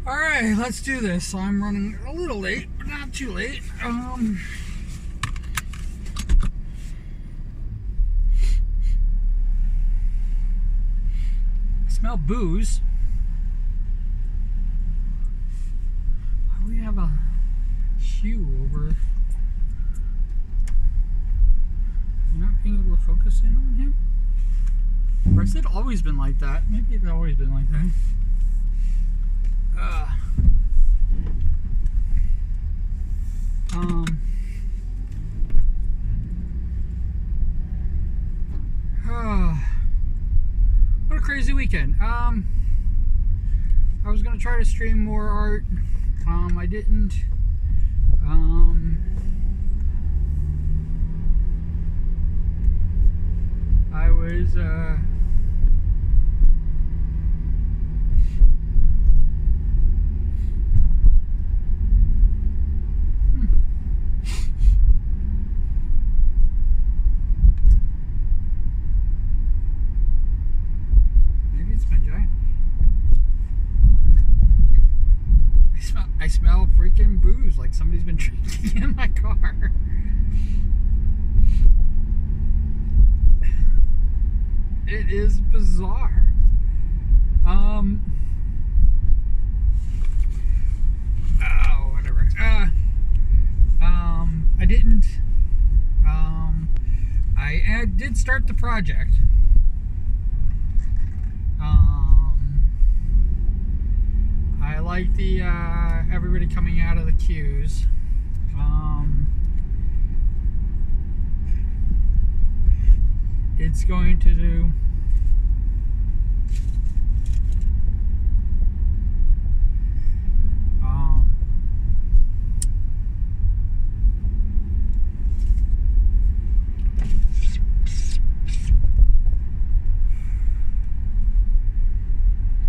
Alright, let's do this. I'm running a little late, but not too late. I smell booze. Why do we have a hue over? Not being able to focus in on him? Or has it always been like that? Maybe it's always been like that. What a crazy weekend. I was gonna try to stream more art. I didn't. I was maybe it's my giant. I smell freaking booze, like somebody's been drinking in my car. It is bizarre. Oh, whatever. I didn't. I did start the project. I like the everybody coming out of the queues. It's going to do.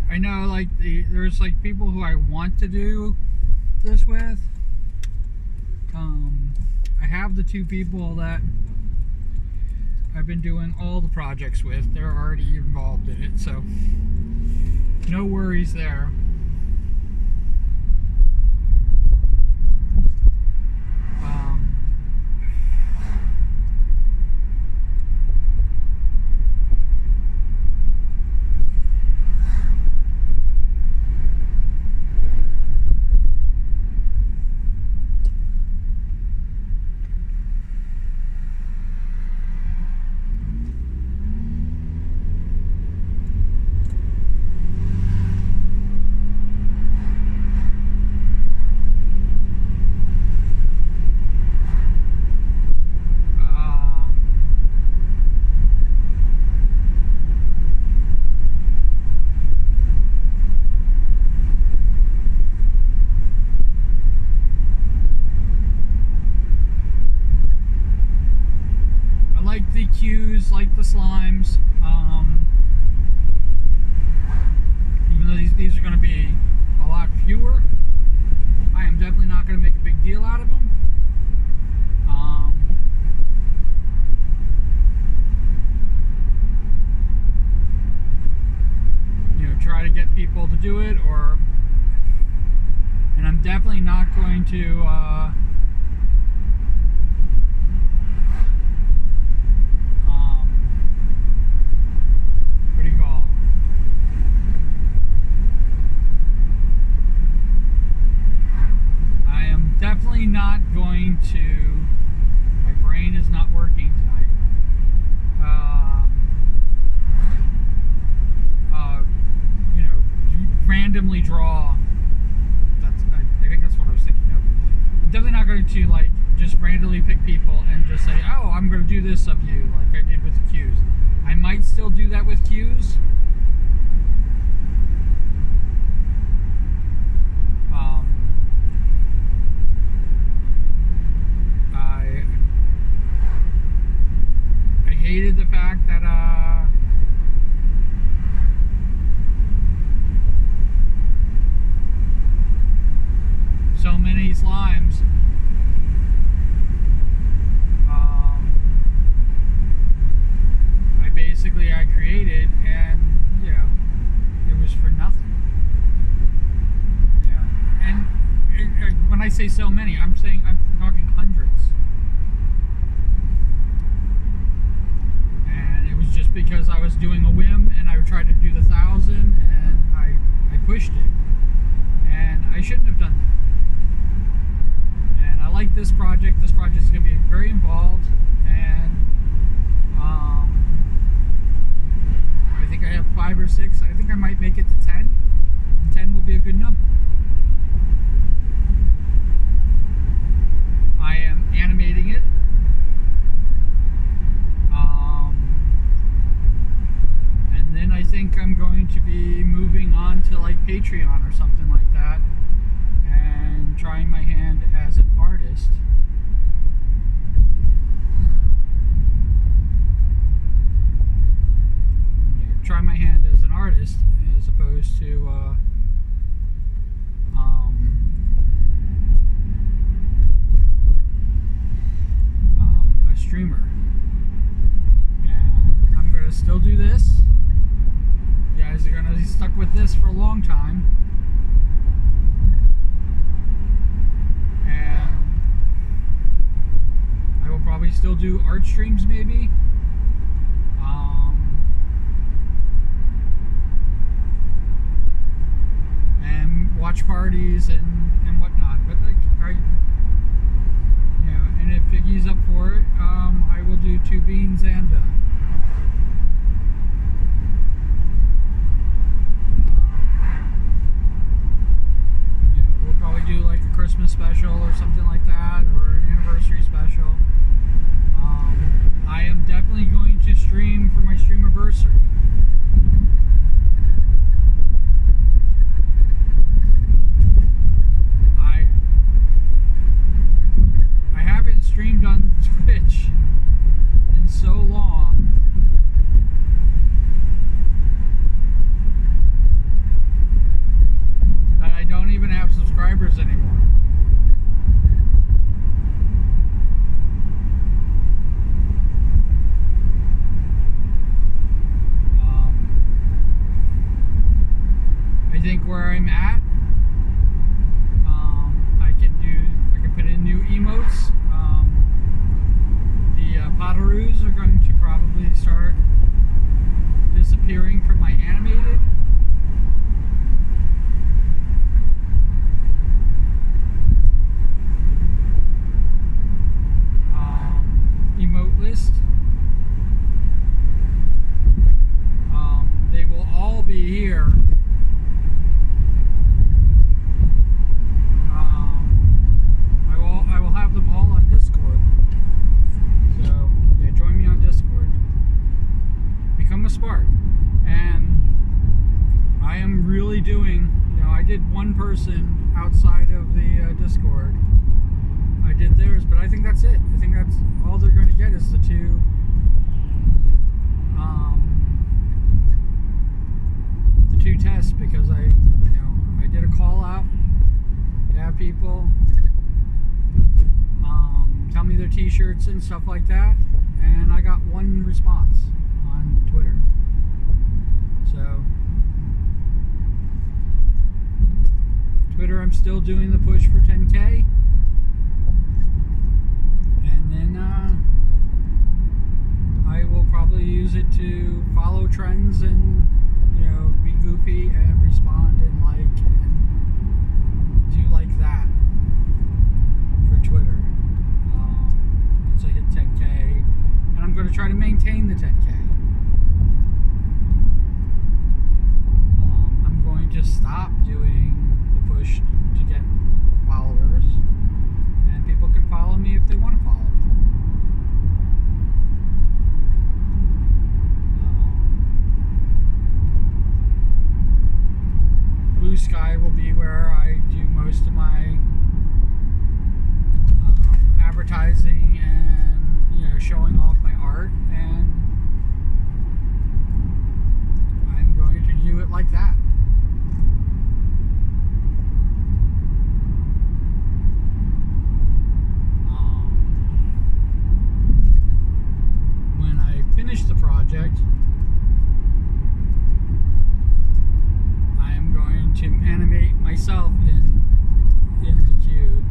I know, like, there's like people who I want to do this with. I have the two people that I've been doing all the projects with. They're already involved in it, so no worries there. The cues, like the slimes, even though these are going to be a lot fewer, I am definitely not going to make a big deal out of them. You know, try to get people to do it, and I'm definitely not going to definitely not going to. My brain is not working tonight. You know, randomly draw. I think that's what I was thinking of. I'm definitely not going to like just randomly pick people and just say, "Oh, I'm going to do this of you," like I did with the cues. I might still do that with cues. I hated the fact that so many slimes I created, and say so many, I'm talking hundreds. And it was just because I was doing a whim and I tried to do the 1,000 and I pushed it. And I shouldn't have done that. And I like this project. This project is going to be very involved, and I think I have 5 or 6. I think I might make it to 10. And 10 will be a good number. I am animating it. And then I think I'm going to be moving on to like Patreon or something like that, and trying my hand as an artist. Yeah, try my hand as an artist as opposed to a streamer. And I'm going to still do this. You guys are going to be stuck with this for a long time. And I will probably still do art streams maybe. And watch parties and whatnot. But like, and if Piggy's up for it, I will do 2 beans and we'll probably do like a Christmas special or something like that, or an anniversary special. I am definitely going to stream for my streamiversary. I haven't streamed on Twitch in so long. That I don't even have subscribers anymore. I think where I'm at, I can put in new emotes. The Potteroos are going to probably start disappearing from my animated. Emote list. They will all be here. I will have them all on Discord. So yeah, join me on Discord. Become a Spark. And I am really doing, I did one person outside of the Discord. I did theirs, but I think that's it. I think that's all they're going to get is the 2 tests, because I did a call out to have people tell me their t-shirts and stuff like that, and I got 1 response on Twitter. So Twitter, I'm still doing the push for 10K. And then I will probably use it to follow trends and be goofy and respond and like and do like that for Twitter. Once I hit 10K, and I'm going to try to maintain the 10K. I'm going to stop doing the push to get followers, and people can follow me if they want to follow me. Blue Sky will be where I do most of my advertising and showing off my art, and I'm going to do it like that. When I finish the project, I am going to animate myself in the cube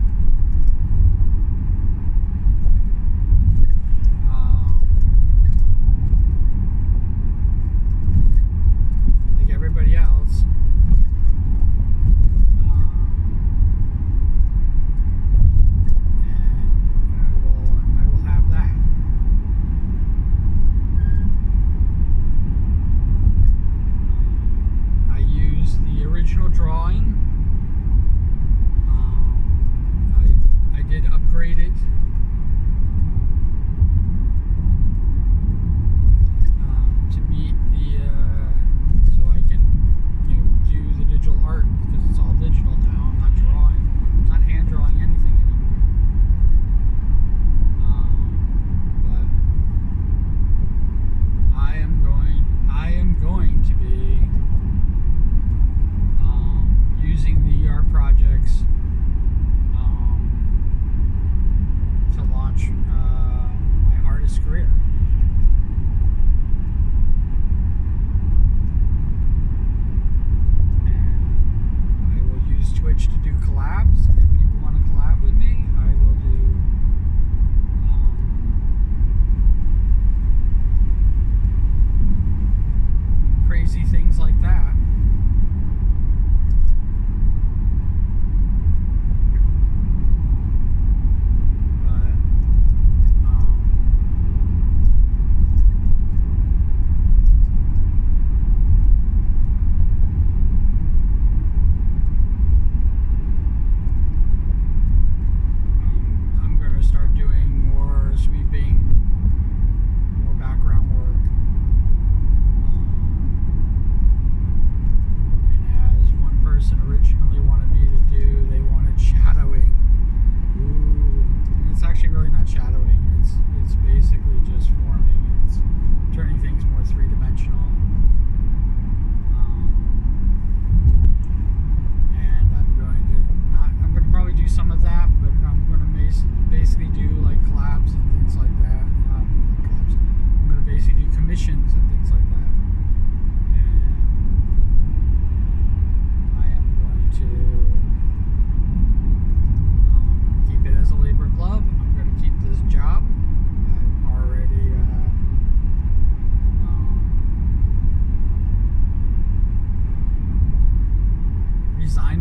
drawing. I did upgrade it to meet the so I can do the digital art, because it's all digital now. I'm not drawing, not hand drawing anything anymore. But I am going to be using the art projects to launch my artist career. And I will use Twitch to do collabs. If people want to collab with me, I will do crazy things like that.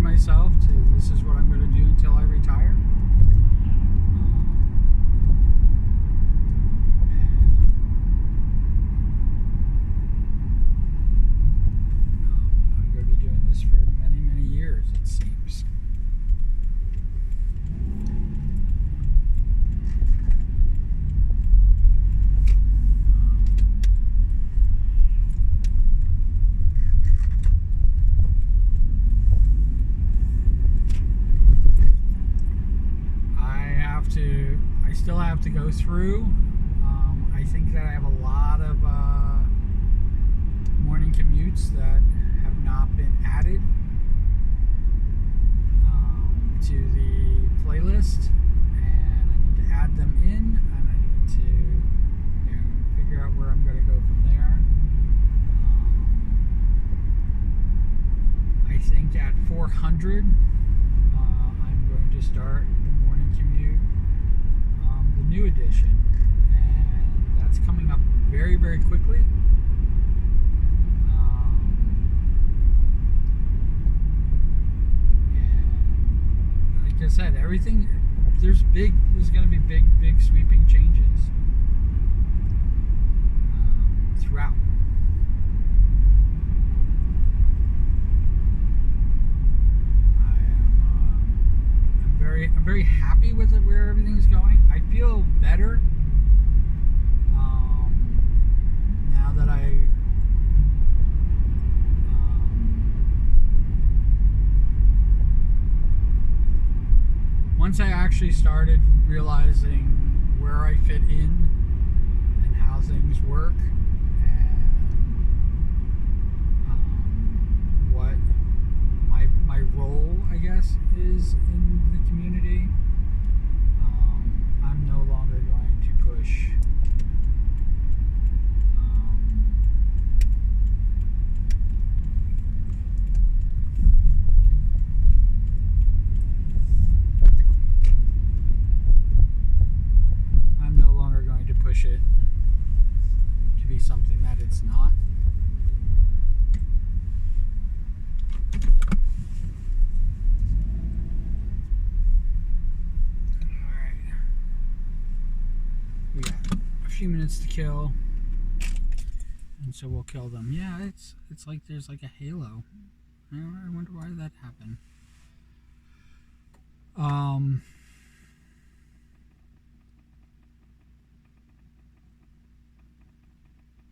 Myself to this is what I'm going to do until I retire. I'm going to be doing this for many, many years, it seems. I still have to go through. I think that I have a lot of morning commutes that have not been added to the playlist, and I need to add them in, and I need to figure out where I'm going to go from there. I think at 400 I'm going to start the morning commute, the new edition, and that's coming up very, very quickly. And like I said, everything, there's going to be big sweeping changes throughout. I'm very happy with it, where everything's going. I feel better now that once I actually started realizing where I fit in and how things work, and what my role, I guess, is in the community, I'm no longer going to push it to be something that it's not. We got a few minutes to kill, and so we'll kill them. Yeah, it's like there's like a halo I wonder why that happened. Um,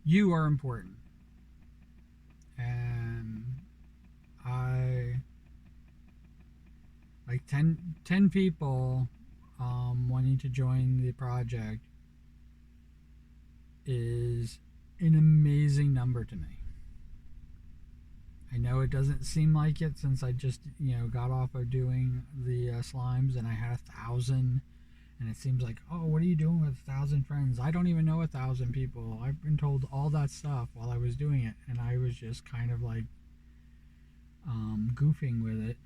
you are important, and I like 10 people wanting to join the project is an amazing number to me. I know it doesn't seem like it since I just got off of doing the slimes and I had 1,000, and it seems like, oh, what are you doing with 1,000 friends? I don't even know 1,000 people. I've been told all that stuff while I was doing it, and I was just kind of like goofing with it.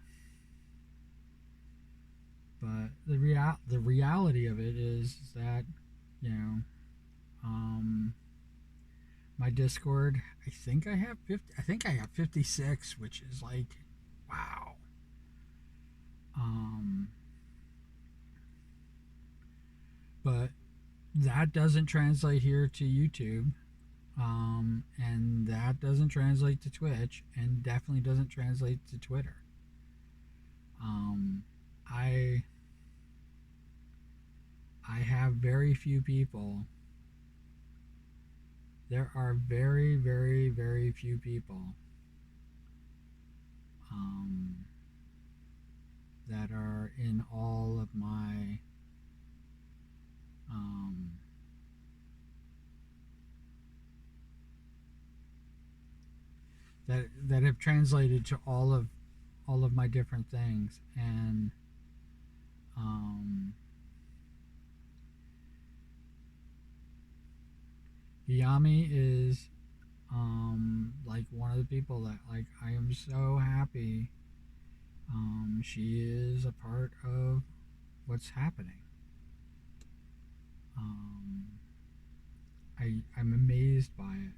But the reality of it is that you know um, my Discord. I think I have 56, which is like, wow. Um, but that doesn't translate here to YouTube, and that doesn't translate to Twitch, and definitely doesn't translate to Twitter. Um, I I have very few people. There are very, very, very few people um, that are in all of my um, that have translated to all of my different things, and um, Yami is like one of the people that like I am so happy she is a part of what's happening. um, I'm amazed by it.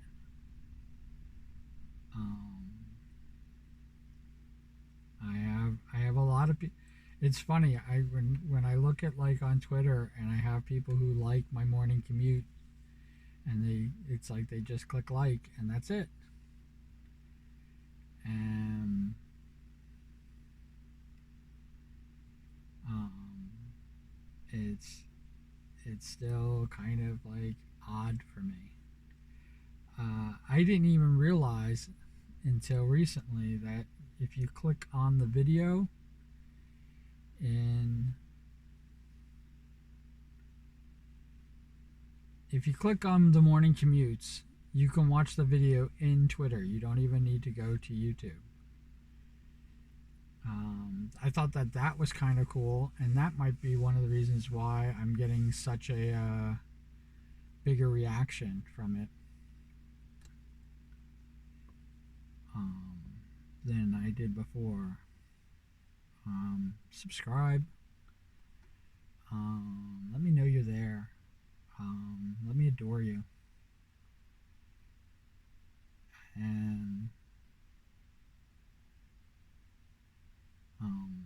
um, I have a lot of people. It's funny. When I look at like on Twitter and I have people who like my morning commute, and it's like they just click like and that's it. And um, it's it's still kind of like odd for me. I didn't even realize until recently that if you click on the video in if you click on the morning commutes, you can watch the video in Twitter. You don't even need to go to YouTube. I thought that was kind of cool, and that might be one of the reasons why I'm getting such a bigger reaction from it um, than I did before. Subscribe. Let me know you're there. Let me adore you. And um,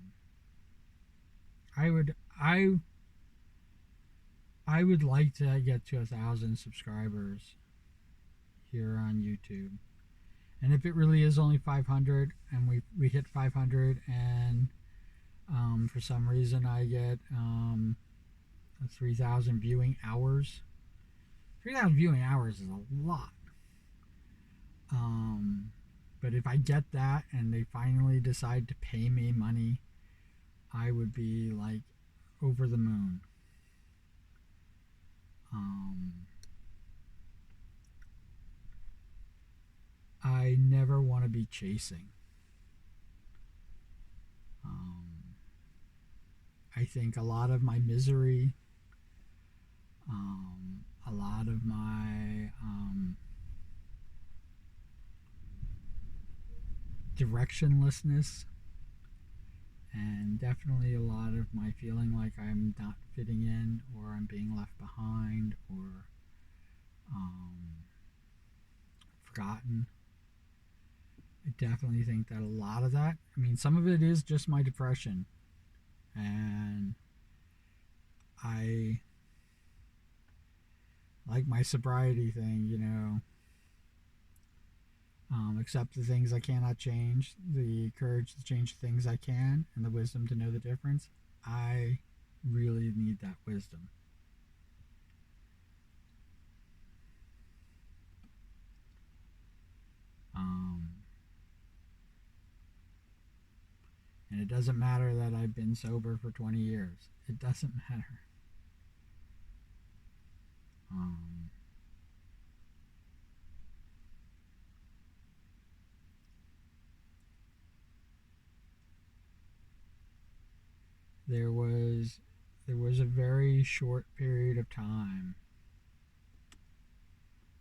I would I I would like to get to 1,000 subscribers here on YouTube. And if it really is only 500, and we hit 500, and for some reason I get 3,000 viewing hours. 3,000 viewing hours is a lot. Um, but if I get that and they finally decide to pay me money, I would be like over the moon. Um, I never want to be chasing. I think a lot of my misery, a lot of my directionlessness, and definitely a lot of my feeling like I'm not fitting in, or I'm being left behind, or forgotten. I definitely think that a lot of that, I mean, some of it is just my depression. And I like my sobriety thing, accept the things I cannot change, the courage to change the things I can, and the wisdom to know the difference. I really need that wisdom. Um, and it doesn't matter that I've been sober for 20 years. It doesn't matter. Um, there was there was a very short period of time,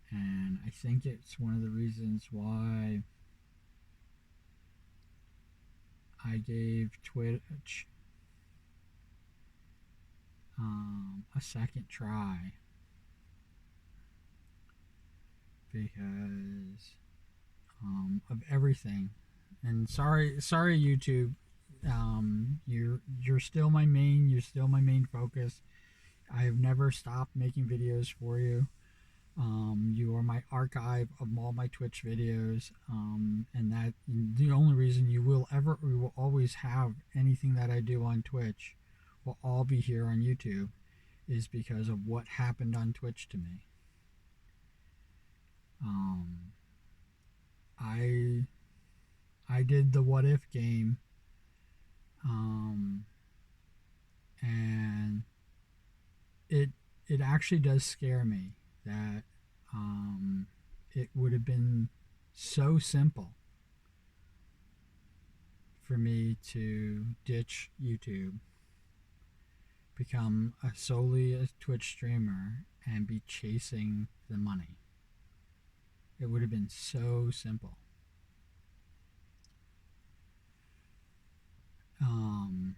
and I think it's one of the reasons why I gave Twitch a second try, because of everything. And sorry, YouTube. You're still my main. You're still my main focus. I have never stopped making videos for you. You are my archive of all my Twitch videos, and that the only reason you will always have anything that I do on Twitch will all be here on YouTube is because of what happened on Twitch to me. Um, I I did the what if game, um, and it it actually does scare me that it would have been so simple for me to ditch YouTube, become solely a Twitch streamer, and be chasing the money. It would have been so simple. Um,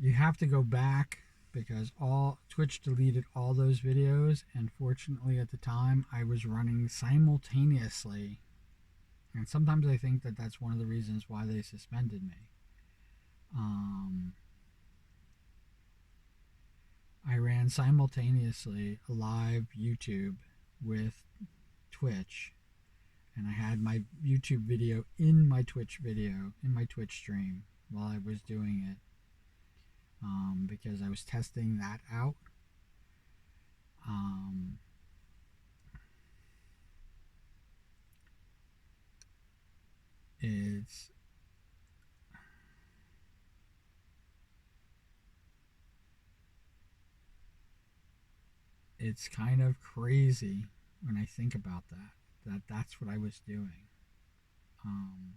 you have to go back because all Twitch deleted all those videos, and fortunately at the time I was running simultaneously, and sometimes I think that that's one of the reasons why they suspended me. Um, I ran simultaneously a live YouTube with Twitch, and I had my YouTube video in my Twitch stream while I was doing it, because I was testing that out. Um, it's it's kind of crazy when I think about that's what I was doing. Um,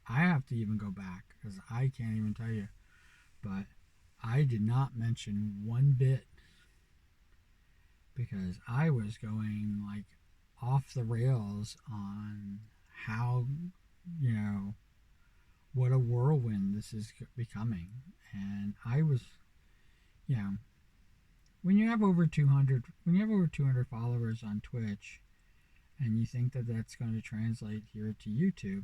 I have to even go back because I can't even tell you, but I did not mention one bit because I was going like off the rails on how, you know, what a whirlwind this is becoming. And I was, you know, when you have over 200 followers on Twitch, and you think that that's going to translate here to YouTube,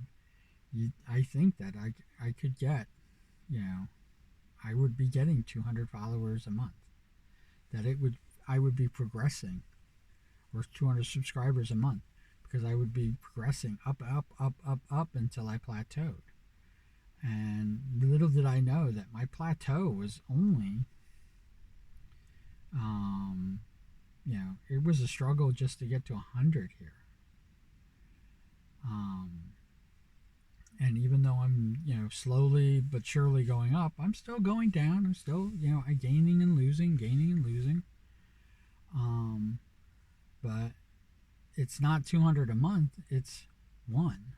I think that I could get, you know, I would be getting 200 followers a month. That I would be progressing, or 200 subscribers a month, because I would be progressing up until I plateaued. And little did I know that my plateau was only, you know, it was a struggle just to get to 100 here. And even though I'm, you know, slowly but surely going up, I'm still going down. I'm still, you know, gaining and losing, gaining and losing. But it's not 200 a month, it's one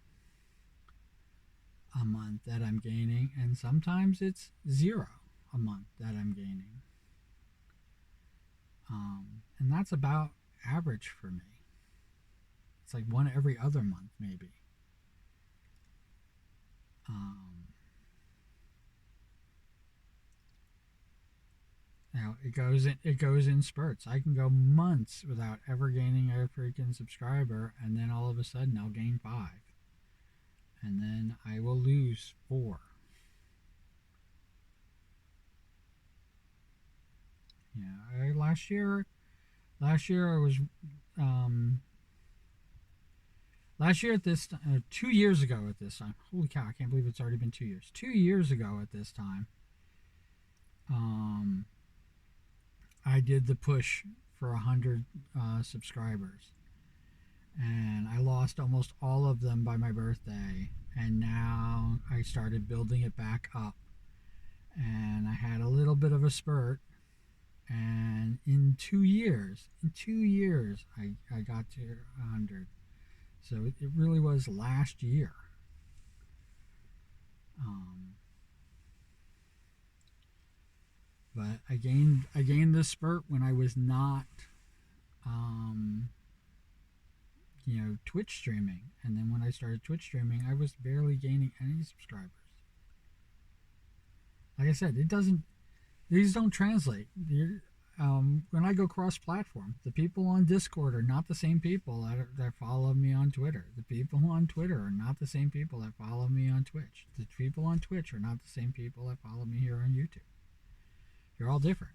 a month that I'm gaining, and sometimes it's 0 a month that I'm gaining. And that's about average for me. It's like one every other month, maybe. Um, Now it goes in spurts. I can go months without ever gaining a freaking subscriber, and then all of a sudden I'll gain 5, and then I will lose 4. Yeah, last year I was, um, Last year at this 2 years ago at this time. Holy cow, I can't believe it's already been 2 years. 2 years ago at this time, I did the push for 100 subscribers. And I lost almost all of them by my birthday. And now I started building it back up. And I had a little bit of a spurt. And in 2 years, I got to 100. So it really was last year. But I gained this spurt when I was not, Twitch streaming. And then when I started Twitch streaming, I was barely gaining any subscribers. Like I said, these don't translate. When I go cross-platform, the people on Discord are not the same people that follow me on Twitter. The people on Twitter are not the same people that follow me on Twitch. The people on Twitch are not the same people that follow me here on YouTube. They're all different.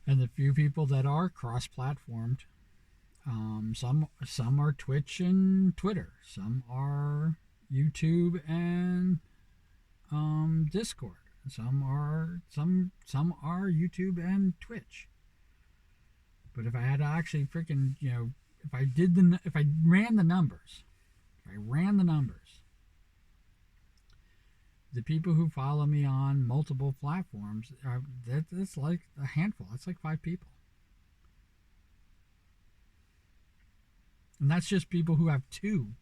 And the few people that are cross-platformed, some are Twitch and Twitter. Some are YouTube and Discord. Some are YouTube and Twitch. But if I had to actually freaking, if I ran the numbers, the people who follow me on multiple platforms, that's like a handful. That's like 5 people. And that's just people who have 2.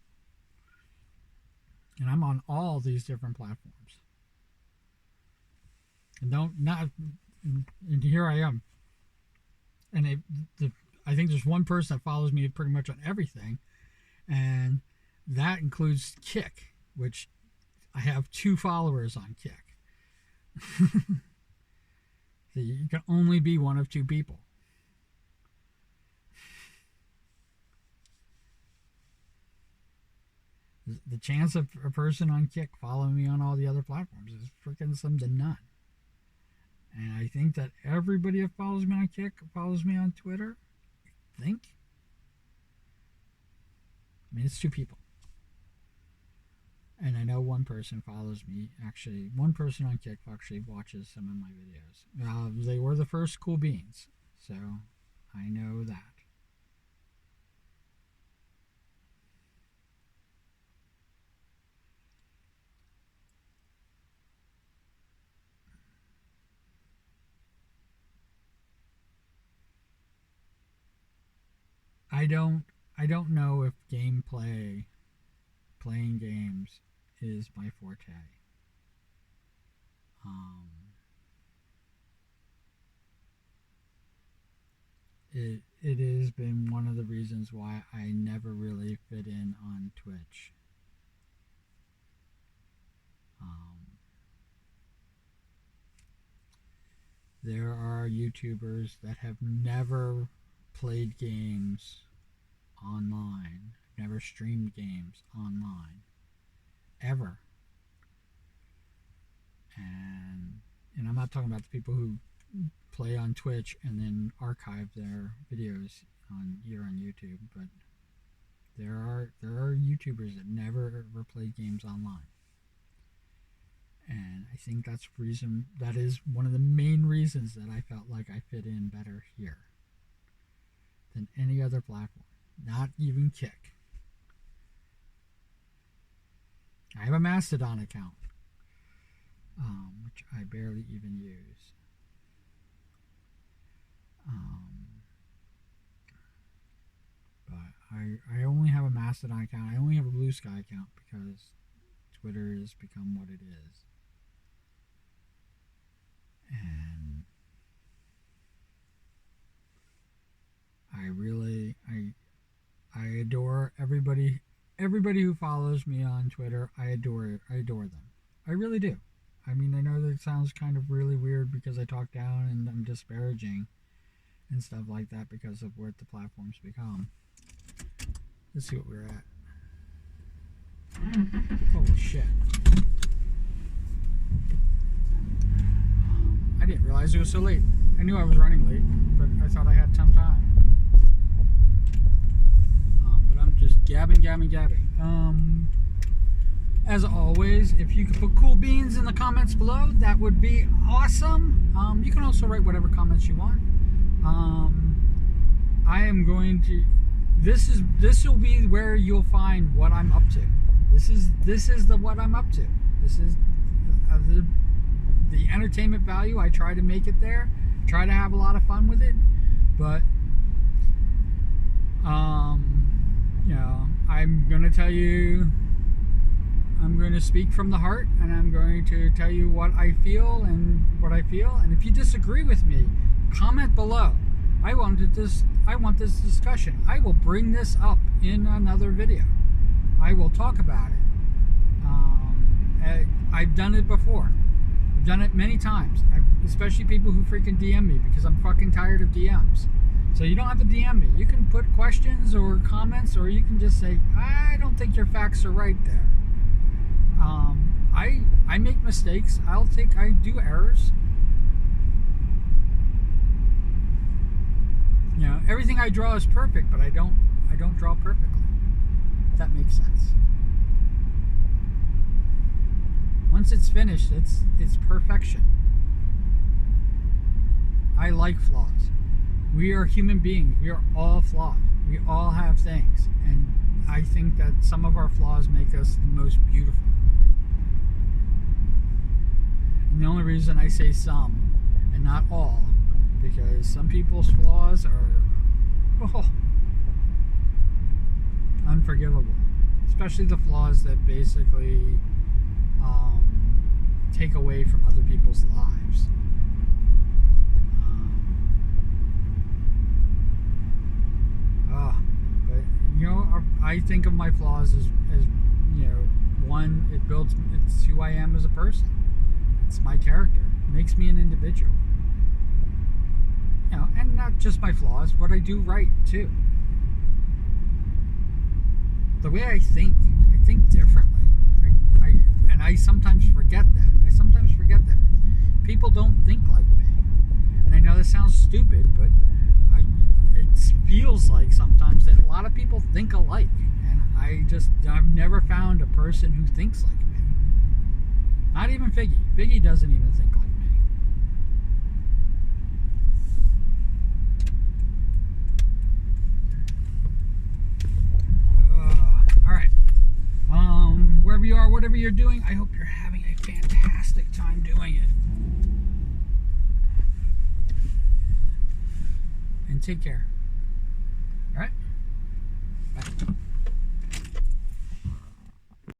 And I'm on all these different platforms. And here I am. And I think there's one person that follows me pretty much on everything. And that includes Kick, which I have 2 followers on Kick. So you can only be one of 2 people. The chance of a person on Kick following me on all the other platforms is freaking slim to none. And I think that everybody that follows me on Kick follows me on Twitter. I think. I mean, it's 2 people. And I know one person follows me. Actually, one person on Kick actually watches some of my videos. They were the first cool beans. So, I know that. I don't know if playing games is my forte. It has been one of the reasons why I never really fit in on Twitch. There are YouTubers that have never played games online, never streamed games online, ever. And I'm not talking about the people who play on Twitch and then archive their videos here on YouTube, but there are YouTubers that never ever played games online. And I think that is one of the main reasons that I felt like I fit in better here than any other platform, not even Kick. I have a Mastodon account, which I barely even use. But I only have a Mastodon account. I only have a Blue Sky account because Twitter has become what it is. And I adore everybody who follows me on Twitter. I adore them. I really do. I mean, I know that it sounds kind of really weird because I talk down and I'm disparaging and stuff like that because of what the platform's become. Let's see what we're at. Holy shit. I didn't realize it was so late. I knew I was running late, but I thought I had some time. But I'm just gabbing. As always, if you could put cool beans in the comments below, that would be awesome. You can also write whatever comments you want. I am going to. This will be where you'll find what I'm up to. This is what I'm up to. This is the entertainment value. I try to make it there. Try to have a lot of fun with it, but you know, I'm gonna tell you. I'm going to speak from the heart, and I'm going to tell you what I feel. And if you disagree with me, comment below. I want this discussion. I will bring this up in another video. I will talk about it. I've done it before. I've done it many times, especially people who freaking DM me, because I'm fucking tired of DMs. So you don't have to DM me. You can put questions or comments, or you can just say, I don't think your facts are right there. I make mistakes. I do errors. You know, everything I draw is perfect, but I don't draw perfectly. If that makes sense. Once it's finished, it's perfection. I like flaws. We are human beings. We are all flawed. We all have things, and I think that some of our flaws make us the most beautiful. And the only reason I say some and not all, because some people's flaws are unforgivable. Especially the flaws that basically take away from other people's lives. But you know, I think of my flaws as you know, one, it's who I am as a person. It's my character. It makes me an individual. You know, and not just my flaws, what I do right too. The way I think differently. I sometimes forget that. People don't think like me. And I know this sounds stupid, but it feels like sometimes that a lot of people think alike. And I've never found a person who thinks like me. Not even Figgy. Figgy doesn't even think like me. Alright. Wherever you are, whatever you're doing, I hope you're having a fantastic time doing it. And take care. Alright? Bye.